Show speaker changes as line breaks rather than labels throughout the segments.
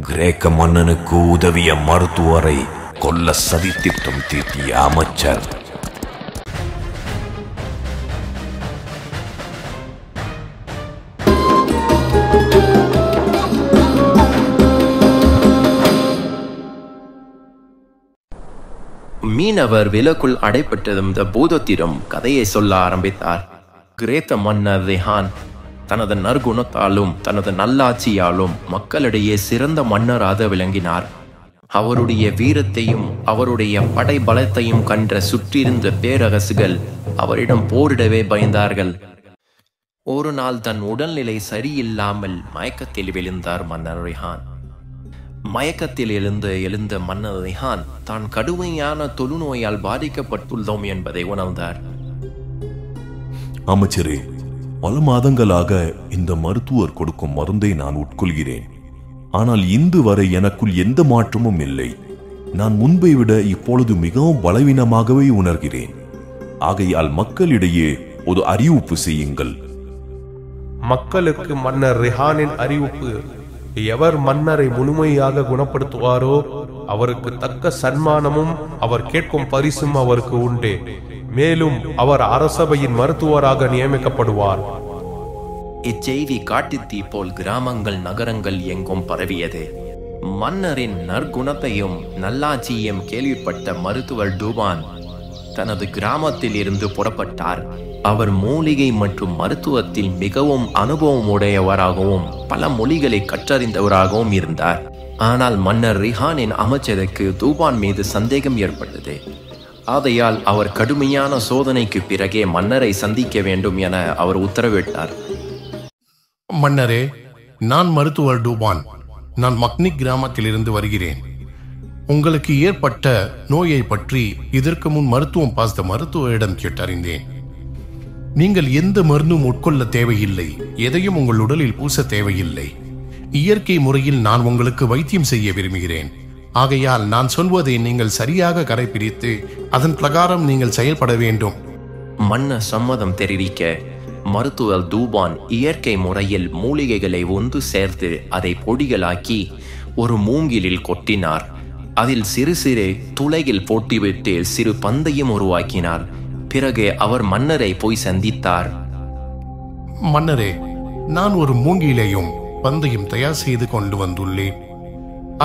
கிரேக்க மன்னனுக்கு உதவிய மருத்துவரை கொல்ல சதித்திட்டம் தீட்டிய அமைச்சர்.
மீனவர் விலக்குள் அடைப்பட்டிருந்த பூதத்திடம் கதையை சொல்ல ஆரம்பித்தார். கிரேக்க மன்னர் ரெஹான் தனது நற்குணத்தாலும் தனது நல்லாட்சியாலும் மக்களிடையே சிறந்த மன்னராக விளங்கினார். அவருடைய வீரத்தையும் அவருடைய படை பலத்தையும் கண்ட சுற்றியிருந்த பேரரசுகள் அவரிடம் போரிடவே பயந்தார்கள். ஒரு நாள் தன் உடல்நிலை சரியில்லாமல் மயக்கத்தில் விழுந்தார் மன்னர் ரெஹான். மயக்கத்தில் எழுந்த மன்னர் ரெஹான் தான் கடுமையான தொழுநோயால் பாதிக்கப்பட்டுள்ளோம் என்பதை உணர்ந்தார்.
அமைச்சரே, பல மாதங்களாக இந்த மருத்துவர் கொடுக்கும் மருந்தை நான் உட்கொள்கிறேன். ஆனால் இன்று வரை எனக்குள் எந்த மாற்றமும் இல்லை. நான் முன்பை விட இப்பொழுது மிகவும் பலவீனமாகவே உணர்கிறேன். ஆகையால் மக்களிடையே ஒரு அறிவிப்பு செய்யுங்கள்.
மக்களுக்கு மன்னர் ரெஹானின் அறிவிப்பு: எவர் மன்னரை முழுமையாக குணப்படுத்துவாரோ அவருக்கு தக்க சன்மானமும் அவர் கேட்கும் பரிசும் அவருக்கு உண்டு. மேலும் அவர் அரசபையின் மருத்துவராக நியமிக்கப்படுவார்.
இச்செய்தி காட்டுத்தீ போல் கிராமங்கள் நகரங்கள் எங்கும் பரவியது. மன்னரின் நற்குணத்தையும் நல்லாட்சியையும் கேள்விப்பட்ட மருத்துவர் டூபான் தனது கிராமத்தில் இருந்து புறப்பட்டார். அவர் மூலிகை மற்றும் மருத்துவத்தில் மிகவும் அனுபவம் உடையவராகவும் பல மொழிகளை கற்றறிந்தவராகவும் இருந்தார். ஆனால் மன்னர் ரெஹானின் அமைச்சருக்கு டூபான் மீது சந்தேகம் ஏற்பட்டது. ஆகையால் அவர் கடுமையான சோதனைக்கு பிறகே மன்னரை சந்திக்க வேண்டும் என அவர் உத்தரவிட்டார்.
மன்னரே, நான் மருத்துவர் டூபான். நான் மக்னிக் கிராமத்தில் இருந்து வருகிறேன். உங்களுக்கு ஏற்பட்ட நோயை பற்றி இதற்கு முன் மருத்துவம் பார்த்த மருத்துவரிடம் கேட்டறிந்தேன். நீங்கள் எந்த மருந்தும் உட்கொள்ள தேவையில்லை, எதையும் உங்கள் உடலில் பூச தேவையில்லை. இயற்கை முறையில் நான் உங்களுக்கு வைத்தியம் செய்ய விரும்புகிறேன். ஆகையால் நான் சொல்வதை நீங்கள் சரியாக கடைபிடித்து அதன் பிரகாரம் நீங்கள் செயல்பட வேண்டும்.
மன்னர் சம்மதம் தெரிவிக்க மருத்துவர் டூபான் இயற்கை முறையில் மூலிகைகளை ஒன்று சேர்த்து அதை பொடிகளாக்கி ஒரு மூங்கிலில் கொட்டினார். அதில் சிறு சிறு துளையில் போட்டிவிட்டு சிறு பந்தையும் உருவாக்கினார். பிறகு அவர் மன்னரை போய் சந்தித்தார்.
மன்னரே, நான் ஒரு மூங்கிலையும் பந்தையும் தயார் செய்து கொண்டு வந்துள்ளேன்.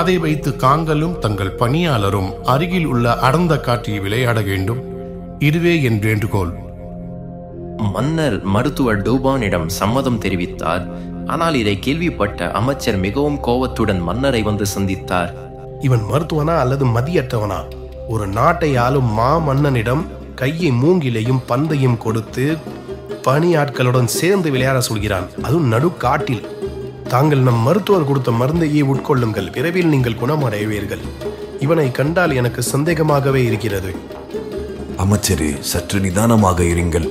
அதை வைத்து தாங்களும் தங்கள் பணியாளரும் அருகில் உள்ள அடர்ந்த காற்றில் விளையாட வேண்டும். இதுவே என் வேண்டுகோள்.
மன்னர் மருத்துவர் டூபானிடம் சம்மதம் தெரிவித்தார். ஆனால் இதை கேள்விப்பட்ட அமைச்சர் மிகவும் கோபத்துடன் மன்னரை வந்து சந்தித்தார்.
இவன் மருத்துவனா அல்லது மதியற்றவனா? ஒரு நாட்டை ஆளும் மன்னனிடம் கையை மூங்கிலையும் பந்தையும் கொடுத்து பணியாட்களுடன் சேர்ந்து விளையாட சொல்கிறான், அதுவும் நடு காட்டில். தாங்கள் நம் மருத்துவர் கொடுத்த மருந்தையே உட்கொள்ளுங்கள், விரைவில் நீங்கள் குணமடைவீர்கள். இவனை கண்டால் எனக்கு சந்தேகமாகவே இருக்கிறது.
அமைச்சரே, சற்று நிதானமாக இருங்கள்.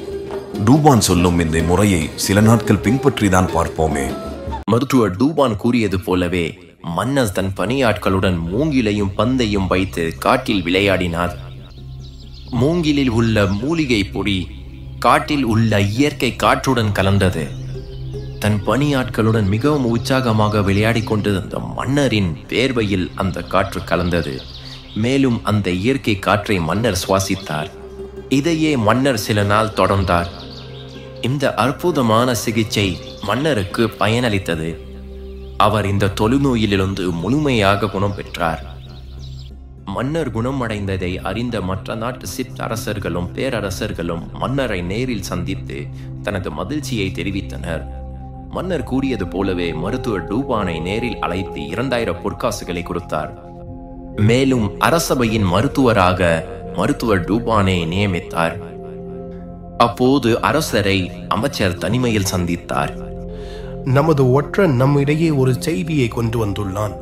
டூபான் சொல்லும் இந்த முறையை சில நாட்கள் பின்பற்றிதான் பார்ப்போமே.
மருத்துவர் டூபான் கூறியது போலவே மன்னர் தன் பணியாட்களுடன் மூங்கிலையும் பந்தையும் வைத்து காட்டில் விளையாடினார். மூங்கிலில் உள்ள மூலிகை பொடி காட்டில் உள்ள இயற்கை காற்றுடன் கலந்தது. தன் பணியாட்களுடன் மிகவும் உற்சாகமாக விளையாடி கொண்டிருந்த மன்னரின் வேர்வையில் அந்த காற்று கலந்தது. மேலும் அந்த இயற்கை காற்றை மன்னர் சுவாசித்தார். இதையே மன்னர் சில நாள் தொடர்ந்தார். இந்த அற்புதமான சிகிச்சை மன்னருக்கு பயனளித்தது. அவர் இந்த தொழுநோயிலிருந்து முழுமையாக குணம் பெற்றார். மன்னர் குணமடைந்ததை அறிந்த மற்ற நாட்டு சிற்றரசர்களும் பேரரசர்களும் மன்னரை நேரில் சந்தித்து தனது மகிழ்ச்சியை தெரிவித்தனர். மன்னர் கூறியது போலவே மருத்துவர் டூபானை நேரில் அழைத்து 2000 பொற்காசுகளை கொடுத்தார். மேலும் அரசபையின் மருத்துவராக மருத்துவர் டூபானை நியமித்தார். அப்போது அரசரை அமைச்சர் தனிமையில் சந்தித்தார்.
நமது ஒற்றன் நம்மிடையே ஒரு செய்தியை கொண்டு வந்துள்ளான்.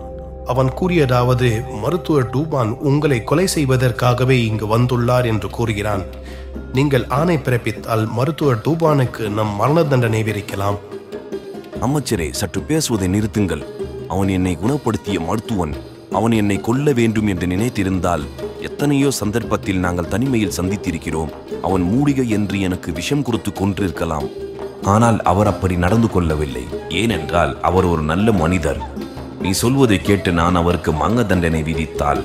அவன் கூறியதாவது, மருத்துவர் டூபான் உங்களை கொலை செய்வதற்காகவே இங்கு வந்துள்ளார் என்று கூறுகிறான். நீங்கள் ஆணை பிறப்பித்தால் மருத்துவர் டூபானுக்கு நம் மரண தண்டனை விதிக்கலாம்.
அமைச்சரே, சற்று பேசுவதை நிறுத்துங்கள். அவன் என்னை குணப்படுத்திய மருத்துவன். அவன் என்னை கொல்ல வேண்டும் என்று நினைத்திருந்தால் எத்தனையோ சந்தர்ப்பத்தில் நாங்கள் தனிமையில் சந்தித்திருக்கிறோம். அவன் மூலிகை என்று எனக்கு விஷம் கொடுத்து கொன்றிருக்கலாம். ஆனால் அவர் அப்படி நடந்து கொள்ளவில்லை. ஏனென்றால் அவர் ஒரு நல்ல மனிதர். நீ சொல்வதை கேட்டு நான் அவருக்கு மரண தண்டனை விதித்தால்,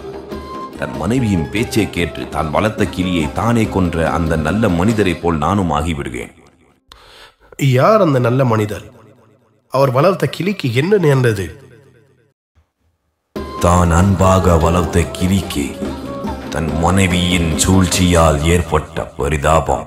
தன் மனைவியின் பேச்சை கேட்டு தான் வளர்த்த கிளியை தானே கொன்ற அந்த நல்ல மனிதரை போல் நானும் ஆகிவிடுவேன்.
யார் அந்த நல்ல மனிதர்? அவர் வளர்த்த கிளிக்கு என்ன நேர்ந்தது?
தான் அன்பாக வளர்த்த கிளிக்கு தன் மனைவியின் சூழ்ச்சியால் ஏற்பட்ட பரிதாபம்.